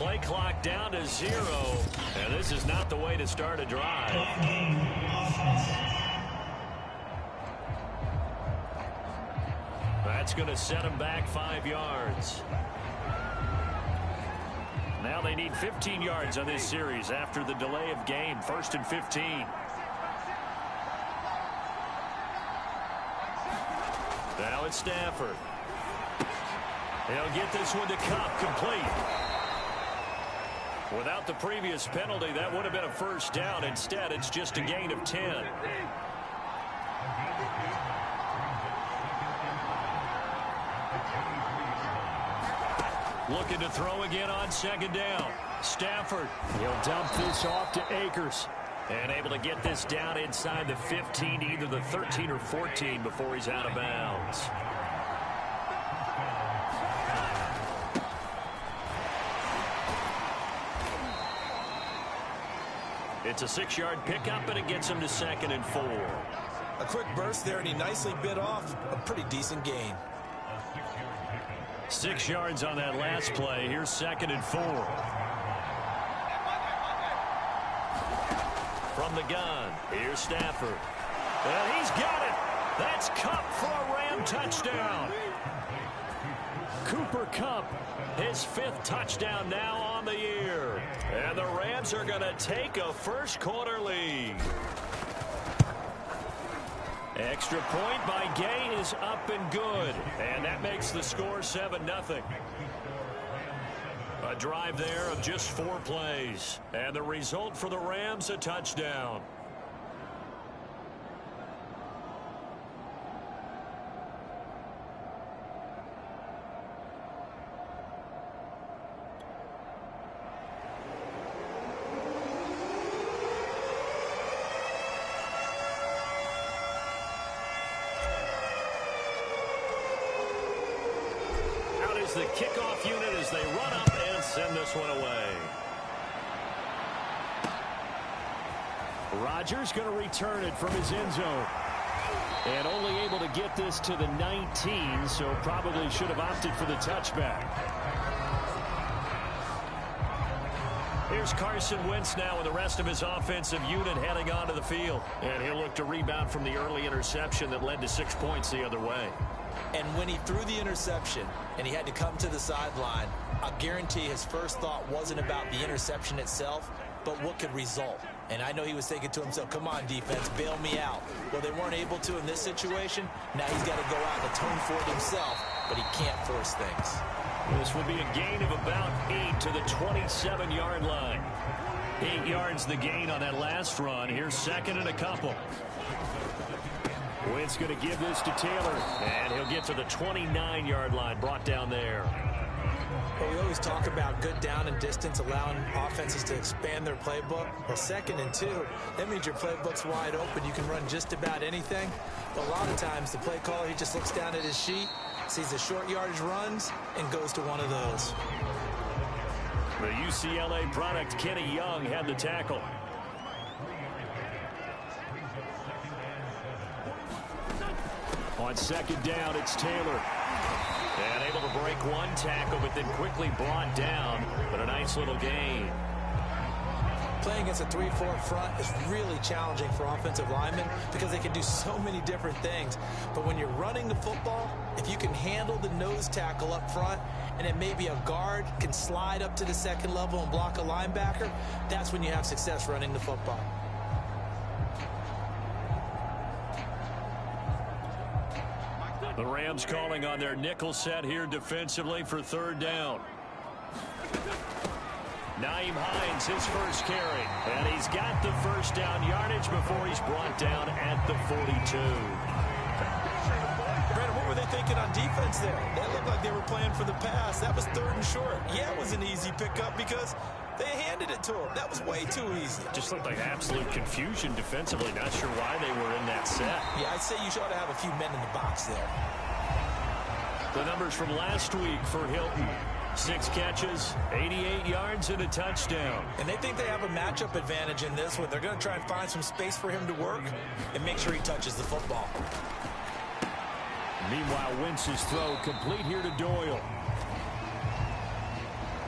Play clock down to 0. And this is not the way to start a drive. That's going to set him back 5 yards. Now they need 15 yards on this series after the delay of game. 1st and 15. Now it's Stafford. He'll get this one to Cup, complete. Without the previous penalty, that would have been a first down. Instead, it's just a gain of 10. Looking to throw again on 2nd down. Stafford, he'll dump this off to Akers. And able to get this down inside the 15, either the 13 or 14 before he's out of bounds. It's a 6-yard pickup, and it gets him to 2nd and 4. A quick burst there, and he nicely bit off a pretty decent gain. 6 yards on that last play. Here's 2nd and 4. From the gun, here's Stafford. And he's got it. That's Kupp for a Ram touchdown. Cooper Kupp, his 5th touchdown now on the year. And the Rams are going to take a first-quarter lead. Extra point by Gay is up and good. And that makes the score 7-0. A drive there of just 4 plays. And the result for the Rams, a touchdown. The kickoff unit as they run up and send this one away. Rodgers going to return it from his end zone. And only able to get this to the 19, so probably should have opted for the touchback. Here's Carson Wentz now with the rest of his offensive unit heading onto the field. And he'll look to rebound from the early interception that led to 6 points the other way. And when he threw the interception and he had to come to the sideline, I guarantee his first thought wasn't about the interception itself, but what could result. And I know he was thinking to himself, come on, defense, bail me out. Well, they weren't able to in this situation. Now he's got to go out and atone for it himself, but he can't force things. This will be a gain of about 8 to the 27-yard line. 8 yards the gain on that last run. Here's 2nd and a couple. Wentz going to give this to Taylor, and he'll get to the 29-yard line, brought down there. Well, we always talk about good down and distance, allowing offenses to expand their playbook. Well, 2nd and 2, that means your playbook's wide open. You can run just about anything. But a lot of times, the play caller, he just looks down at his sheet, sees the short yardage runs, and goes to one of those. The UCLA product, Kenny Young, had the tackle. On 2nd down, it's Taylor. And able to break one tackle, but then quickly brought down. But a nice little gain. Playing against a 3-4 front is really challenging for offensive linemen because they can do so many different things. But when you're running the football, if you can handle the nose tackle up front, and then maybe a guard can slide up to the 2nd level and block a linebacker, that's when you have success running the football. The Rams calling on their nickel set here defensively for 3rd down. Naeem Hines, his first carry. And he's got the first down yardage before he's brought down at the 42. Brandon, what were they thinking on defense there? They looked like they were playing for the pass. That was 3rd and short. Yeah, it was an easy pickup because they handed it to him. That was way too easy. Just looked like absolute confusion defensively. Not sure why they were in that set. Yeah, I'd say you ought to have a few men in the box there. The numbers from last week for Hilton. 6 catches, 88 yards, and a touchdown. And they think they have a matchup advantage in this one. They're going to try and find some space for him to work and make sure he touches the football. Meanwhile, Wentz's throw complete here to Doyle.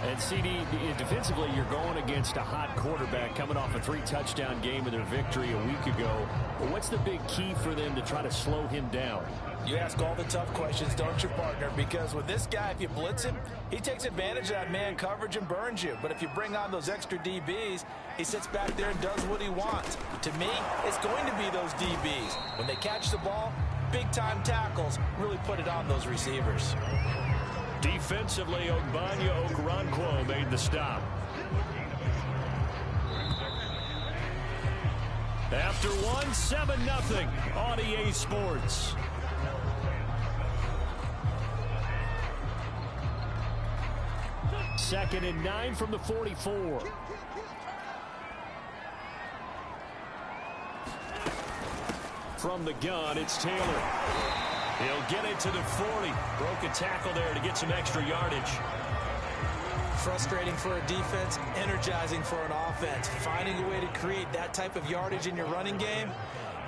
And CD, defensively, you're going against a hot quarterback coming off a 3-touchdown game in their victory a week ago. But what's the big key for them to try to slow him down? You ask all the tough questions, don't you, partner? Because with this guy, if you blitz him, he takes advantage of that man coverage and burns you. But if you bring on those extra DBs, he sits back there and does what he wants. To me, it's going to be those DBs. When they catch the ball, big-time tackles really put it on those receivers. Defensively, Ogbanya Okoronkwo made the stop. After one, 7-0 on EA Sports. Second and 9 from the 44. From the gun, it's Taylor. He'll get it to the 40. Broke a tackle there to get some extra yardage. Frustrating for a defense, energizing for an offense. Finding a way to create that type of yardage in your running game,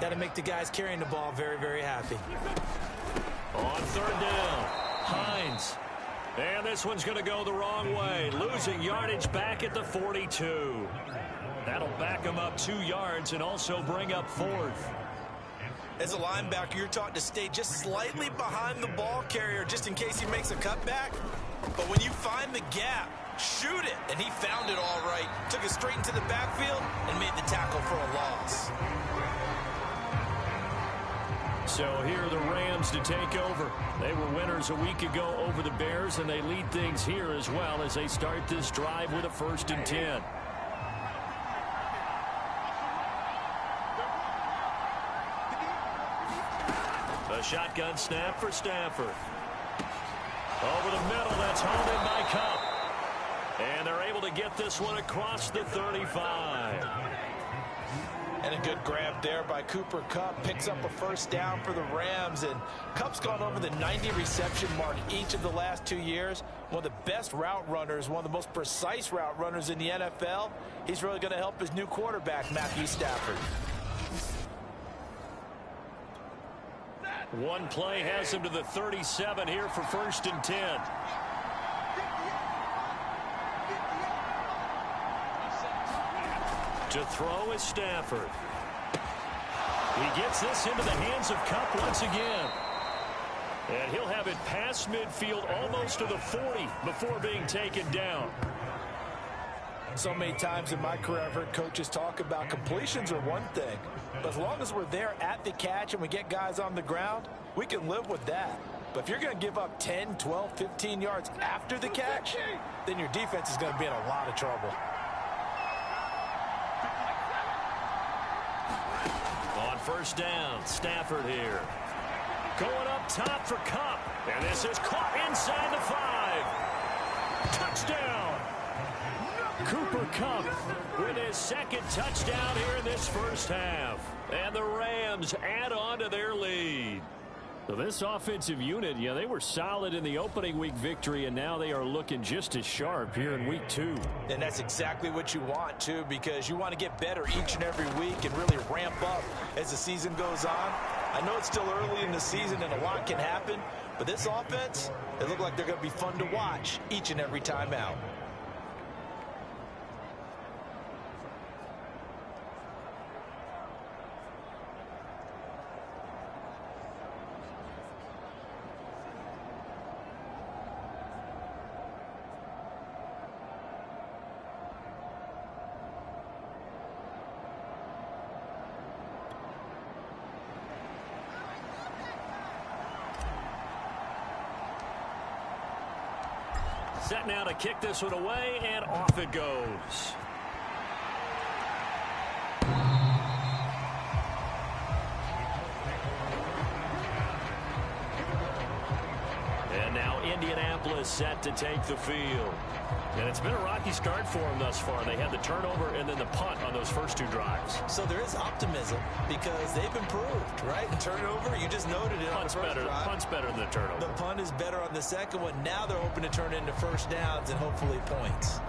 that'll make the guys carrying the ball very, very happy. On third down, Hines. And this one's going to go the wrong way. Losing yardage back at the 42. That'll back him up 2 yards and also bring up 4th. As a linebacker, you're taught to stay just slightly behind the ball carrier just in case he makes a cutback. But when you find the gap, shoot it. And he found it all right. Took it straight into the backfield and made the tackle for a loss. So here are the Rams to take over. They were winners a week ago over the Bears, and they lead things here as well as they start this drive with a 1st and 10. A shotgun snap for Stafford. Over the middle, that's hauled in by Kupp. And they're able to get this one across the 35. And a good grab there by Cooper Kupp. Picks up a 1st down for the Rams. And Kupp's gone over the 90 reception mark each of the last 2 years. One of the best route runners, one of the most precise route runners in the NFL. He's really going to help his new quarterback, Matthew Stafford. One play has him to the 37 here for 1st and 10. To throw is Stafford. He gets this into the hands of Kupp once again. And he'll have it past midfield almost to the 40 before being taken down. So many times in my career I've heard coaches talk about completions are one thing. But as long as we're there at the catch and we get guys on the ground, we can live with that. But if you're going to give up 10, 12, 15 yards after the catch, then your defense is going to be in a lot of trouble. On 1st down, Stafford here. Going up top for Kupp. And this is caught inside the 5. Touchdown! Cooper Kupp with his 2nd touchdown here in this 1st half. And the Rams add on to their lead. So this offensive unit, they were solid in the opening week victory, and now they are looking just as sharp here in week 2. And that's exactly what you want, too, because you want to get better each and every week and really ramp up as the season goes on. I know it's still early in the season and a lot can happen, but this offense, they look like they're going to be fun to watch each and every time out. Set now to kick this one away, and off it goes. And now Indianapolis set to take the field. And it's been a rocky start for them thus far. They had the turnover and then the punt on those first 2 drives. So there is optimism because they've improved, right? And turnover, you just noted it on the first drive. Punt's better than the turnover. The punt is better on the second one. Now they're hoping to turn into 1st downs and hopefully points.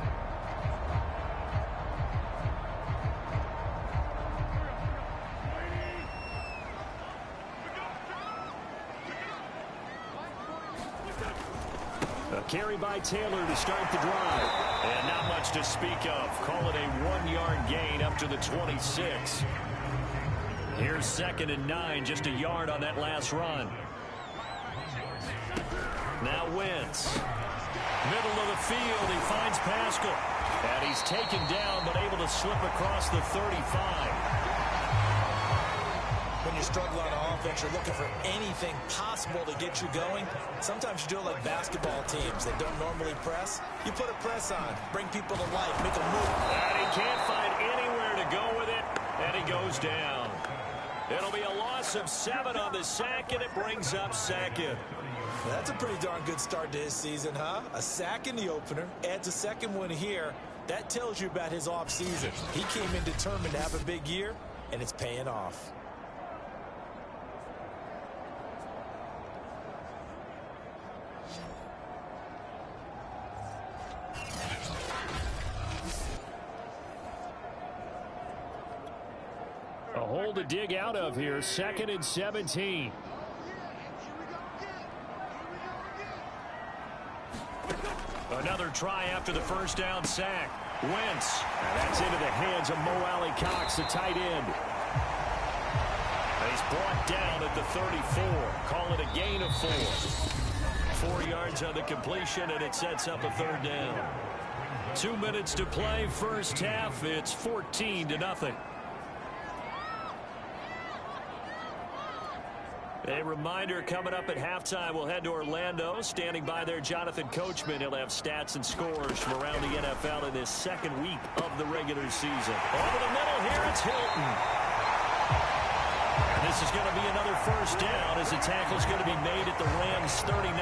A carry by Taylor to start the drive. And not much to speak of. Call it a 1-yard gain up to the 26. Here's 2nd and 9, just a yard on that last run. Now Wentz. Middle of the field, he finds Pascal. And he's taken down, but able to slip across the 35. When you struggle on offense, you're looking for anything possible to get you going. Sometimes you do it like basketball teams that don't normally press. You put a press on, bring people to life, make them move. And he can't find anywhere to go with it, and he goes down. It'll be a loss of 7 on the sack, and it brings up 2nd. That's a pretty darn good start to his season, huh? A sack in the opener, adds a 2nd one here. That tells you about his offseason. He came in determined to have a big year, and it's paying off. A hole to dig out of here, 2nd and 17. Another try after the first down sack. Wentz. And that's into the hands of Mo Alley-Cox, the tight end. He's brought down at the 34. Call it a gain of 4. 4 yards on the completion, and it sets up a 3rd down. 2 minutes to play, first half. It's 14-0. A reminder, coming up at halftime, we'll head to Orlando. Standing by there, Jonathan Coachman. He'll have stats and scores from around the NFL in this 2nd week of the regular season. Over the middle here, it's Hilton. And this is going to be another first down as the tackle's going to be made at the Rams' 39.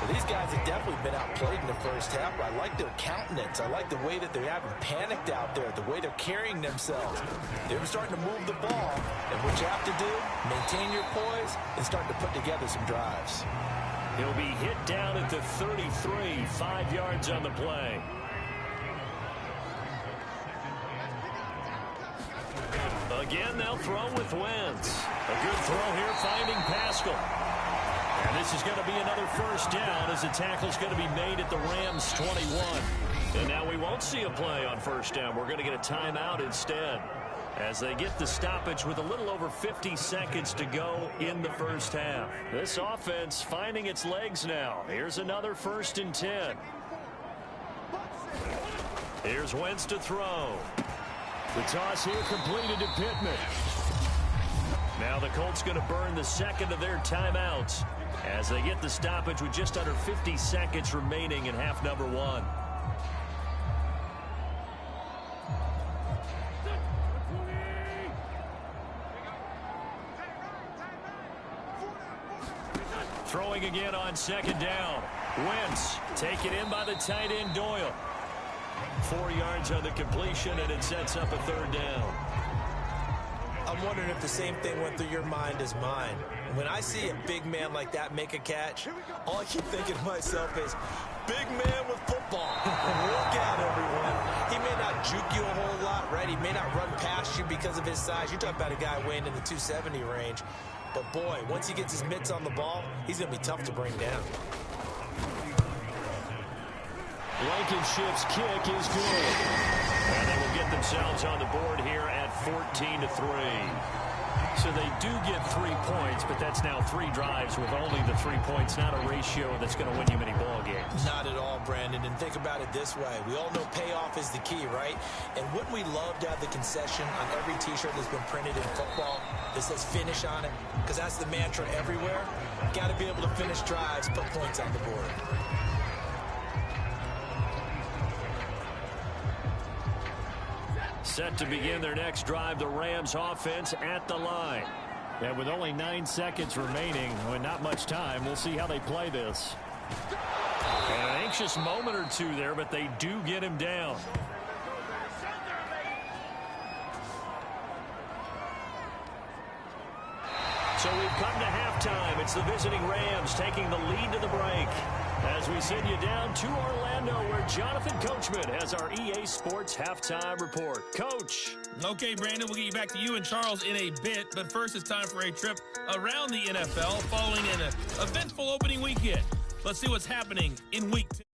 Well, these guys have definitely been outplayed in the first half. I like their countenance. I like the way that they haven't panicked out there, the way they're carrying themselves. They're starting to move the ball. And what you have to do, maintain your poise and start to put together some drives. He'll be hit down at the 33, 5 yards on the play. Again, they'll throw with Wentz. A good throw here, finding Pascal. And this is going to be another first down as the tackle's going to be made at the Rams' 21. And now we won't see a play on first down. We're going to get a timeout instead as they get the stoppage with a little over 50 seconds to go in the first half. This offense finding its legs now. Here's another 1st and 10. Here's Wentz to throw. The toss here completed to Pittman. Now the Colts going to burn the 2nd of their timeouts as they get the stoppage with just under 50 seconds remaining in half number 1. Throwing again on 2nd down. Wentz taken in by the tight end Doyle. 4 yards on the completion, and it sets up a 3rd down. I'm wondering if the same thing went through your mind as mine. When I see a big man like that make a catch, all I keep thinking to myself is, big man with football. Look out, everyone. He may not juke you a whole lot, right? He may not run past you because of his size. You're talking about a guy weighing in the 270 range. But, boy, once he gets his mitts on the ball, he's going to be tough to bring down. Blankenship's kick is good. And they will get themselves on the board here at 14-3. So they do get 3 points, but that's now 3 drives with only the 3 points, not a ratio that's going to win you many ball games. Not at all, Brandon. And think about it this way. We all know payoff is the key, right? And wouldn't we love to have the concession on every T-shirt that's been printed in football that says finish on it? Because that's the mantra everywhere. Got to be able to finish drives, put points on the board. Set to begin their next drive, the Rams offense at the line. And with only 9 seconds remaining, with not much time, we'll see how they play this. And an anxious moment or two there, but they do get him down. So we've come to halftime. It's the visiting Rams taking the lead to the break. As we send you down to Orlando, where Jonathan Coachman has our EA Sports Halftime Report. Coach. Okay, Brandon, we'll get you back to you and Charles in a bit. But first, it's time for a trip around the NFL following an eventful opening weekend. Let's see what's happening in week 2.